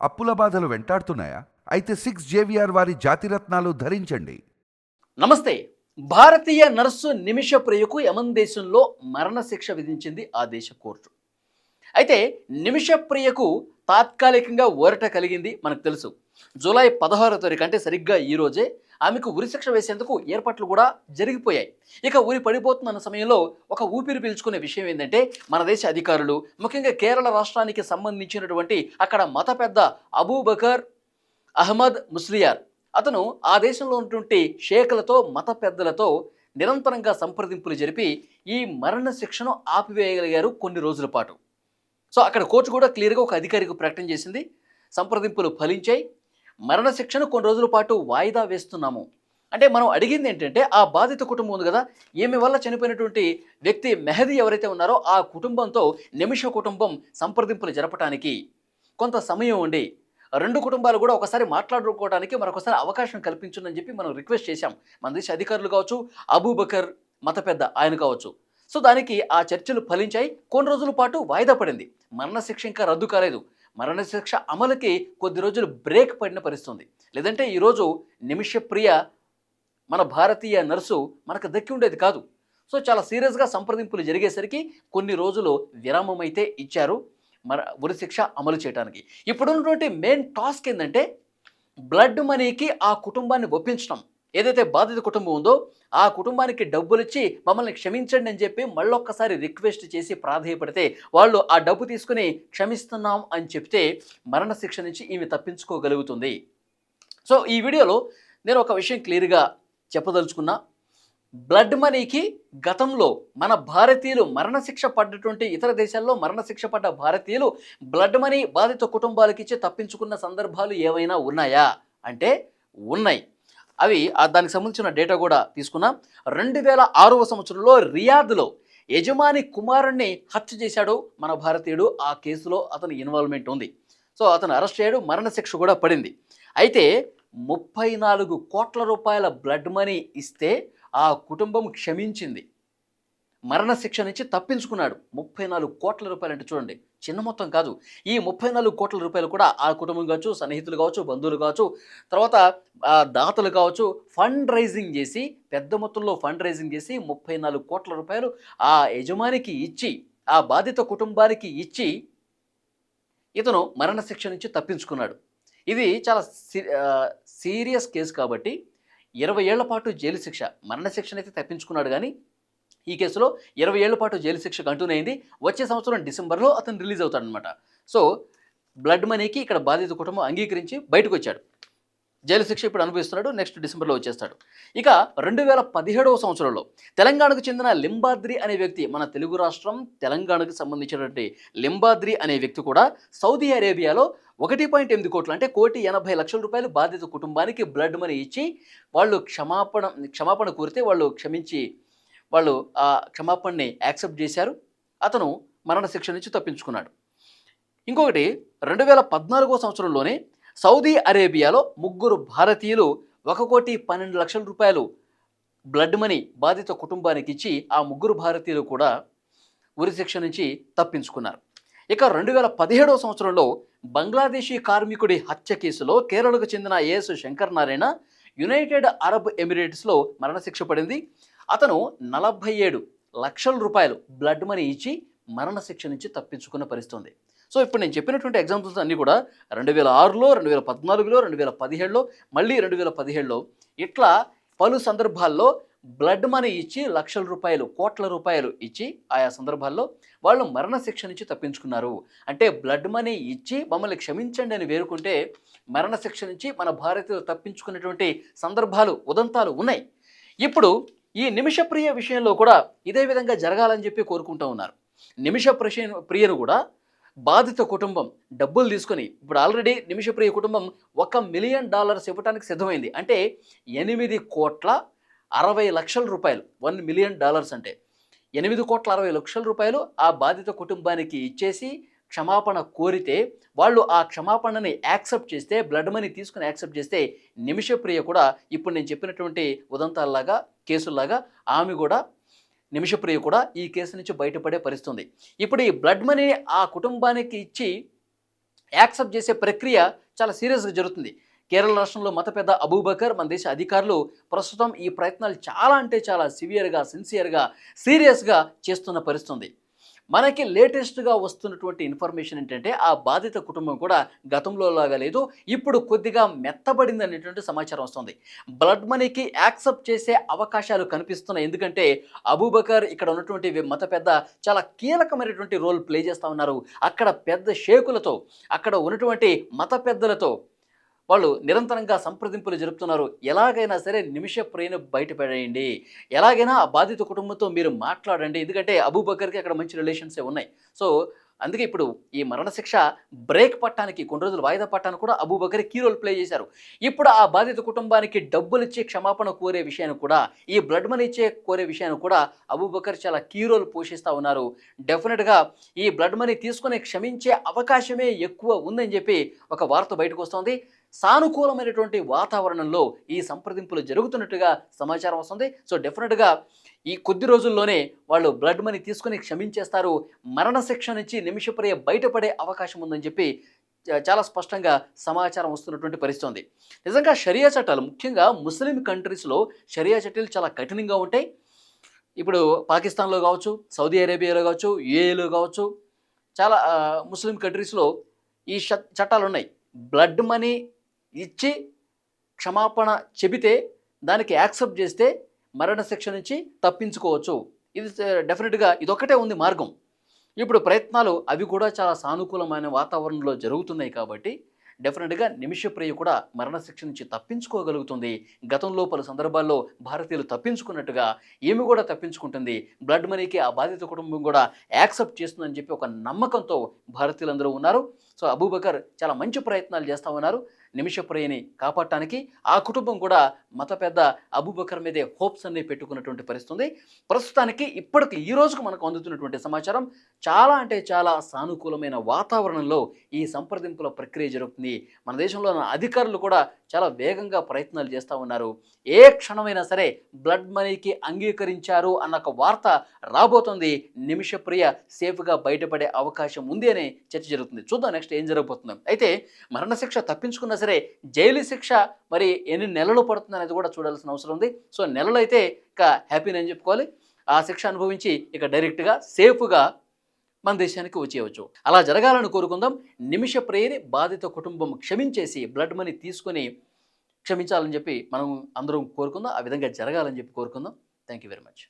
అప్పుల బాధలు వెంటాడుతున్నాయా? అయితే 6 JVR వారి జాతిరత్నాలు ధరించండి. నమస్తే. భారతీయ నర్సు నిమిష ప్రియకు యమన్ దేశంలో మరణశిక్ష విధించింది ఆ దేశ కోర్టు. అయితే నిమిష ప్రియకు తాత్కాలికంగా ఊరట కలిగింది మనకు తెలుసు. జూలై 16వ తారీఖు అంటే సరిగ్గా ఈ రోజే ఆమెకు ఉరిశిక్ష వేసేందుకు ఏర్పాట్లు కూడా జరిగిపోయాయి. ఇక ఉరి పడిపోతున్న సమయంలో ఒక ఊపిరి పీల్చుకునే విషయం ఏంటంటే మన దేశ అధికారులు, ముఖ్యంగా కేరళ రాష్ట్రానికి సంబంధించినటువంటి అక్కడ మత పెద్ద అబూబకర్ అహ్మద్ ముస్లియార్, అతను ఆ దేశంలో ఉన్నటువంటి షేకులతో, మత పెద్దలతో నిరంతరంగా సంప్రదింపులు జరిపి ఈ మరణ శిక్షను ఆపివేయగలిగారు కొన్ని రోజుల పాటు. సో అక్కడ కోర్టు కూడా క్లియర్గా ఒక అధికారికి ప్రకటన చేసింది. సంప్రదింపులు ఫలించాయి, మరణశిక్షను కొన్ని రోజుల పాటు వాయిదా వేస్తున్నాము. అంటే మనం అడిగింది ఏంటంటే, ఆ బాధిత కుటుంబం ఉంది కదా, ఈమె వల్ల చనిపోయినటువంటి వ్యక్తి మెహదీ ఎవరైతే ఉన్నారో ఆ కుటుంబంతో నిమిష కుటుంబం సంప్రదింపులు జరపడానికి కొంత సమయం ఉండి రెండు కుటుంబాలు కూడా ఒకసారి మాట్లాడుకోవడానికి మరొకసారి అవకాశం కల్పించండి చెప్పి మనం రిక్వెస్ట్ చేశాం. మన దేశ అధికారులు కావచ్చు, అబూబకర్ మత పెద్ద ఆయన కావచ్చు. సో దానికి ఆ చర్చలు ఫలించాయి. కొన్ని రోజుల పాటు వాయిదా పడింది. మరణశిక్ష ఇంకా రద్దు కాలేదు. మరణశిక్ష అమలుకి కొద్ది రోజులు బ్రేక్ పడిన పరిస్థితుంది. లేదంటే ఈరోజు నిమిషప్రియ మన భారతీయ నర్సు మనకు దక్కి ఉండేది కాదు. సో చాలా సీరియస్గా సంప్రదింపులు జరిగేసరికి కొన్ని రోజులు విరామం అయితే ఇచ్చారు ఉరిశిక్ష అమలు చేయడానికి. ఇప్పుడున్నటువంటి మెయిన్ టాస్క్ ఏంటంటే బ్లడ్ మనీకి ఆ కుటుంబాన్ని ఒప్పించడం. ఏదైతే బాధిత కుటుంబం ఉందో ఆ కుటుంబానికి డబ్బులు ఇచ్చి మమ్మల్ని క్షమించండి అని చెప్పి మళ్ళొక్కసారి రిక్వెస్ట్ చేసి ప్రాధేయపడితే వాళ్ళు ఆ డబ్బు తీసుకుని క్షమిస్తున్నాం అని చెప్తే మరణశిక్ష నుంచి ఈమె తప్పించుకోగలుగుతుంది. సో ఈ వీడియోలో నేను ఒక విషయం క్లియర్గా చెప్పదలుచుకున్నా. బ్లడ్ మనీకి గతంలో మన భారతీయులు మరణశిక్ష పడ్డటువంటి ఇతర దేశాల్లో మరణశిక్ష పడ్డ భారతీయులు బ్లడ్ మనీ బాధిత కుటుంబాలకు ఇచ్చి తప్పించుకున్న సందర్భాలు ఏవైనా ఉన్నాయా అంటే ఉన్నాయి. అవి దానికి సంబంధించిన డేటా కూడా తీసుకున్నాం. 2006వ సంవత్సరంలో రియాద్లో యజమాని కుమారుణ్ణి హత్య చేశాడు మన భారతీయుడు. ఆ కేసులో అతని ఇన్వాల్వ్మెంట్ ఉంది. సో అతను అరెస్ట్ అయ్యాడు, మరణశిక్ష కూడా పడింది. అయితే 34 కోట్ల రూపాయల బ్లడ్ మనీ ఇస్తే ఆ కుటుంబం క్షమించింది, మరణశిక్ష నుంచి తప్పించుకున్నాడు. 34 కోట్ల రూపాయలు అంటే చూడండి, చిన్న మొత్తం కాదు. ఈ 34 కోట్ల రూపాయలు కూడా ఆ కుటుంబం కావచ్చు, సన్నిహితులు కావచ్చు, బంధువులు కావచ్చు, తర్వాత దాతలు కావచ్చు, ఫండ్ రైజింగ్ చేసి పెద్ద మొత్తంలో ఫండ్ రైజింగ్ చేసి 34 కోట్ల రూపాయలు ఆ యజమానికి ఇచ్చి, ఆ బాధిత కుటుంబానికి ఇచ్చి ఇతను మరణశిక్ష నుంచి తప్పించుకున్నాడు. ఇది చాలా సీరియస్ కేసు కాబట్టి 20 ఏళ్ల పాటు జైలు శిక్ష, మరణశిక్షను అయితే తప్పించుకున్నాడు కానీ ఈ కేసులో 20 ఏళ్ల పాటు జైలు శిక్ష కంటిన్యూ అయింది. వచ్చే సంవత్సరం డిసెంబర్లో అతను రిలీజ్ అవుతాడనమాట. సో బ్లడ్ మనీకి ఇక్కడ బాధిత కుటుంబం అంగీకరించి బయటకు వచ్చాడు. జైలు శిక్ష ఇప్పుడు అనుభవిస్తున్నాడు, నెక్స్ట్ డిసెంబర్లో వచ్చేస్తాడు. ఇక 2017వ సంవత్సరంలో తెలంగాణకు చెందిన లింబాద్రి అనే వ్యక్తి, మన తెలుగు రాష్ట్రం తెలంగాణకు సంబంధించినటువంటి లింబాద్రి అనే వ్యక్తి కూడా సౌదీ అరేబియాలో 1.8 కోట్లు అంటే 1,80,00,000 రూపాయలు బాధిత కుటుంబానికి బ్లడ్ మనీ ఇచ్చి వాళ్ళు క్షమాపణ కోరితే వాళ్ళు ఆ క్షమాపణని యాక్సెప్ట్ చేశారు. అతను మరణశిక్ష నుంచి తప్పించుకున్నాడు. ఇంకొకటి 2014వ సంవత్సరంలోనే సౌదీ అరేబియాలో 3 భారతీయులు 1,12,00,000 రూపాయలు బ్లడ్ మనీ బాధిత కుటుంబానికి ఇచ్చి ఆ 3 భారతీయులు కూడా ఉరిశిక్ష నుంచి తప్పించుకున్నారు. ఇక 2017వ సంవత్సరంలో బంగ్లాదేశీ కార్మికుడి హత్య కేసులో కేరళకు చెందిన AS Shankar Narayana United Arab ఎమిరేట్స్లో మరణశిక్ష పడింది. అతను 47 లక్షల రూపాయలు బ్లడ్ మనీ ఇచ్చి మరణశిక్ష నుంచి తప్పించుకున్న పరిస్థితి ఉంది. సో ఇప్పుడు నేను చెప్పినటువంటి ఎగ్జాంపుల్స్ అన్నీ కూడా 2006లో, 2014లో, 2017లో, మళ్ళీ 2017లో ఇట్లా పలు సందర్భాల్లో బ్లడ్ మనీ ఇచ్చి లక్షల రూపాయలు, కోట్ల రూపాయలు ఇచ్చి ఆయా సందర్భాల్లో వాళ్ళు మరణశిక్ష నుంచి తప్పించుకున్నారు. అంటే బ్లడ్ మనీ ఇచ్చి మమ్మల్ని క్షమించండి అని వేరుకుంటే మరణశిక్ష నుంచి మన భారతీయులు తప్పించుకునేటువంటి సందర్భాలు, ఉదంతాలు ఉన్నాయి. ఇప్పుడు ఈ నిమిషప్రియ విషయంలో కూడా ఇదే విధంగా జరగాలని చెప్పి కోరుకుంటూ ఉన్నారు. ప్రియను కూడా బాధిత కుటుంబం డబ్బులు తీసుకొని, ఇప్పుడు ఆల్రెడీ నిమిషప్రియ కుటుంబం $1 మిలియన్ ఇవ్వడానికి సిద్ధమైంది. అంటే 8,60,00,000 రూపాయలు, $1 మిలియన్ అంటే 8,60,00,000 రూపాయలు ఆ బాధిత కుటుంబానికి ఇచ్చేసి క్షమాపణ కోరితే వాళ్ళు ఆ క్షమాపణని యాక్సెప్ట్ చేస్తే, బ్లడ్ మనీ తీసుకుని యాక్సెప్ట్ చేస్తే నిమిషప్రియ కూడా ఇప్పుడు నేను చెప్పినటువంటి ఉదంతాల్లాగా, కేసుల్లాగా ఆమె కూడా, నిమిషప్రియ కూడా ఈ కేసు నుంచి బయటపడే పరిస్థితుంది. ఇప్పుడు ఈ బ్లడ్ మనీ ఆ కుటుంబానికి ఇచ్చి యాక్సెప్ట్ చేసే ప్రక్రియ చాలా సీరియస్గా జరుగుతుంది. కేరళ రాష్ట్రంలో మత పెద్ద అబూబకర్ మన దేశ అధికారులు ప్రస్తుతం ఈ ప్రయత్నాలు చాలా అంటే చాలా సివియర్గా, సిన్సియర్గా, సీరియస్గా చేస్తున్న పరిస్థితి. మనకి లేటెస్ట్గా వస్తున్నటువంటి ఇన్ఫర్మేషన్ ఏంటంటే ఆ బాధిత కుటుంబం కూడా గతంలో లాగా లేదు, ఇప్పుడు కొద్దిగా మెత్తబడింది అనేటువంటి సమాచారం వస్తుంది. బ్లడ్ మనీకి యాక్సెప్ట్ చేసే అవకాశాలు కనిపిస్తున్నాయి. ఎందుకంటే అబూబకర్ ఇక్కడ ఉన్నటువంటి మత పెద్ద చాలా కీలకమైనటువంటి రోల్ ప్లే చేస్తూ ఉన్నారు. అక్కడ పెద్ద షేకులతో, అక్కడ ఉన్నటువంటి మత పెద్దలతో వాళ్ళు నిరంతరంగా సంప్రదింపులు జరుపుతున్నారు. ఎలాగైనా సరే నిమిష ప్రియను బయటపడేయండి, ఎలాగైనా ఆ బాధిత కుటుంబంతో మీరు మాట్లాడండి. ఎందుకంటే అబూబకర్కి అక్కడ మంచి రిలేషన్సే ఉన్నాయి. సో అందుకే ఇప్పుడు ఈ మరణశిక్ష బ్రేక్ పట్టానికి కొన్ని రోజులు వాయిదా పట్టానికి కూడా అబూబకర్ కీ రోల్ ప్లే చేశారు. ఇప్పుడు ఆ బాధిత కుటుంబానికి డబ్బులు ఇచ్చి క్షమాపణ కోరే విషయాన్ని కూడా, ఈ బ్లడ్ మనీ ఇచ్చే కోరే విషయాన్ని కూడా అబూబకర్ చాలా కీ రోల్ పోషిస్తూ ఉన్నారు. డెఫినెట్గా ఈ బ్లడ్ మనీ తీసుకుని క్షమించే అవకాశమే ఎక్కువ ఉందని చెప్పి ఒక వార్త బయటకు వస్తుంది. సానుకూలమైనటువంటి వాతావరణంలో ఈ సంప్రదింపులు జరుగుతున్నట్టుగా సమాచారం వస్తుంది. సో డెఫినెట్గా ఈ కొద్ది రోజుల్లోనే వాళ్ళు బ్లడ్ మనీ తీసుకుని క్షమించేస్తారు. మరణశిక్ష నుంచి నిమిషప్రియ బయటపడే అవకాశం ఉందని చెప్పి చాలా స్పష్టంగా సమాచారం వస్తున్నటువంటి పరిస్థితి ఉంది. నిజంగా షరియా చట్టాలు, ముఖ్యంగా ముస్లిం కంట్రీస్లో షరియా చట్టాలు చాలా కఠినంగా ఉంటాయి. ఇప్పుడు పాకిస్తాన్లో కావచ్చు, సౌదీ అరేబియాలో కావచ్చు, యూఏలో కావచ్చు, చాలా ముస్లిం కంట్రీస్లో ఈ చట్టాలు ఉన్నాయి. బ్లడ్ మనీ ఇచ్చి క్షమాపణ చెబితే, దానికి యాక్సెప్ట్ చేస్తే మరణశిక్ష నుంచి తప్పించుకోవచ్చు. ఇది డెఫినెట్గా ఇదొక్కటే ఉంది మార్గం. ఇప్పుడు ప్రయత్నాలు అవి కూడా చాలా సానుకూలమైన వాతావరణంలో జరుగుతున్నాయి కాబట్టి డెఫినెట్గా నిమిషప్రియ కూడా మరణశిక్ష నుంచి తప్పించుకోగలుగుతుంది. గతంలో పలు సందర్భాల్లో భారతీయులు తప్పించుకున్నట్టుగా ఈమె కూడా తప్పించుకుంటుంది. బ్లడ్ మనీకి ఆ బాధిత కుటుంబం కూడా యాక్సెప్ట్ చేస్తుందని చెప్పి ఒక నమ్మకంతో భారతీయులందరూ ఉన్నారు. సో అబూబకర్ చాలా మంచి ప్రయత్నాలు చేస్తూ ఉన్నారు నిమిషప్రియని కాపాడటానికి. ఆ కుటుంబం కూడా మత పెద్ద అబూబకర్ మీదే హోప్స్ అన్ని పెట్టుకున్నటువంటి పరిస్థితి. ప్రస్తుతానికి ఇప్పటికి ఈ రోజుకు మనకు అందుతున్నటువంటి సమాచారం చాలా అంటే చాలా సానుకూలమైన వాతావరణంలో ఈ సంప్రదింపుల ప్రక్రియ జరుగుతుంది. మన దేశంలో అధికారులు కూడా చాలా వేగంగా ప్రయత్నాలు చేస్తూ ఉన్నారు. ఏ క్షణమైనా సరే బ్లడ్ మనీకి అంగీకరించారు అన్న ఒక వార్త రాబోతుంది. నిమిషప్రియ సేఫ్గా బయటపడే అవకాశం ఉంది అనే చర్చ జరుగుతుంది. చూద్దాం నెక్స్ట్ ఏం జరగబోతుందో. అయితే మరణశిక్ష తప్పించుకున్నా సరే జైలు శిక్ష మరి ఎన్ని నెలలు పడుతుంది అనేది కూడా చూడాల్సిన అవసరం ఉంది. సో నెలలు అయితే ఇక హ్యాపీని అని చెప్పుకోవాలి. ఆ శిక్ష అనుభవించి ఇక డైరెక్ట్గా సేఫ్గా మన దేశానికి వచ్చేయవచ్చు. అలా జరగాలని కోరుకుందాం. నిమిషప్రియని బాధిత కుటుంబం క్షమించేసి బ్లడ్ మనీ తీసుకొని క్షమించాలని చెప్పి మనం అందరం కోరుకుందాం. ఆ విధంగా జరగాలని చెప్పి కోరుకుందాం. Thank you very much.